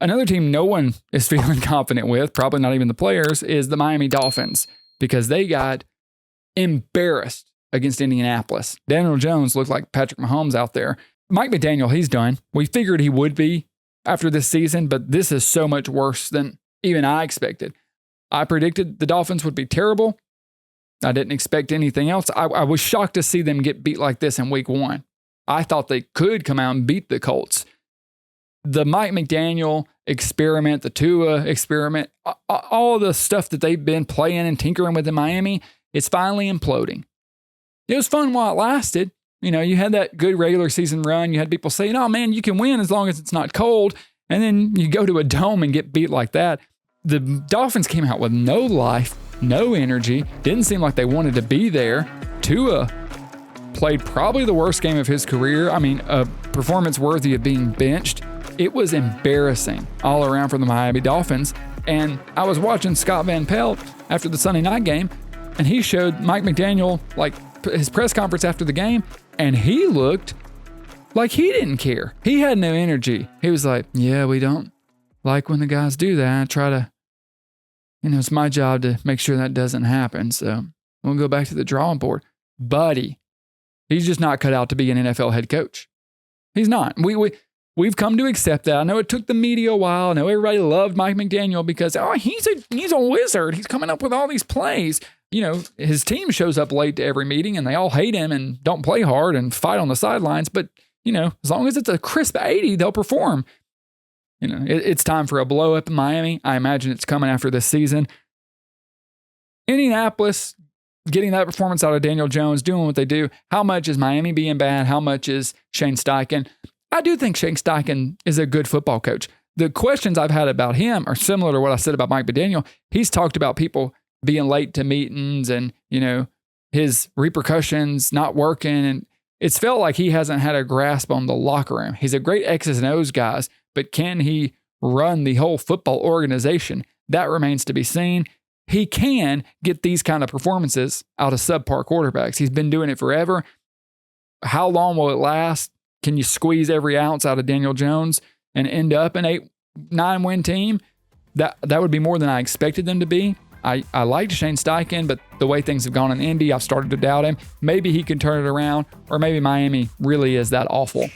Another team no one is feeling confident with, probably not even the players, is the Miami Dolphins because they got embarrassed against Indianapolis. Daniel Jones looked like Patrick Mahomes out there. Mike McDaniel, he's done. We figured he would be after this season, but this is so much worse than even I expected. I predicted the Dolphins would be terrible. I didn't expect anything else. I was shocked to see them get beat like this in week 1. I thought they could come out and beat the Colts. The Mike McDaniel experiment, the Tua experiment, all the stuff that they've been playing and tinkering with in Miami, it's finally imploding. It was fun while it lasted. You know, you had that good regular season run. You had people saying, oh man, you can win as long as it's not cold. And then you go to a dome and get beat like that. The Dolphins came out with no life, no energy. Didn't seem like they wanted to be there. Tua played probably the worst game of his career. I mean, a performance worthy of being benched. It was embarrassing all around for the Miami Dolphins. And I was watching Scott Van Pelt after the Sunday night game, and he showed Mike McDaniel like his press conference after the game, and he looked like he didn't care. He had no energy. He was like, yeah, we don't like when the guys do that. I try to, it's my job to make sure that doesn't happen. So we'll go back to the drawing board. Buddy, he's just not cut out to be an NFL head coach. He's not. We've come to accept that. I know it took the media a while. I know everybody loved Mike McDaniel because, he's a wizard. He's coming up with all these plays. His team shows up late to every meeting and they all hate him and don't play hard and fight on the sidelines. But, as long as it's a crisp 80, they'll perform. It's time for a blow up in Miami. I imagine it's coming after this season. Indianapolis, getting that performance out of Daniel Jones, doing what they do. How much is Miami being bad? How much is Shane Steichen? I do think Shane Steichen is a good football coach. The questions I've had about him are similar to what I said about Mike McDaniel. He's talked about people being late to meetings and, his repercussions not working. And it's felt like he hasn't had a grasp on the locker room. He's a great X's and O's guy, but can he run the whole football organization? That remains to be seen. He can get these kind of performances out of subpar quarterbacks. He's been doing it forever. How long will it last? Can you squeeze every ounce out of Daniel Jones and end up an 8-9 win team? That would be more than I expected them to be. I liked Shane Steichen, but the way things have gone in Indy, I've started to doubt him. Maybe he can turn it around, or maybe Miami really is that awful.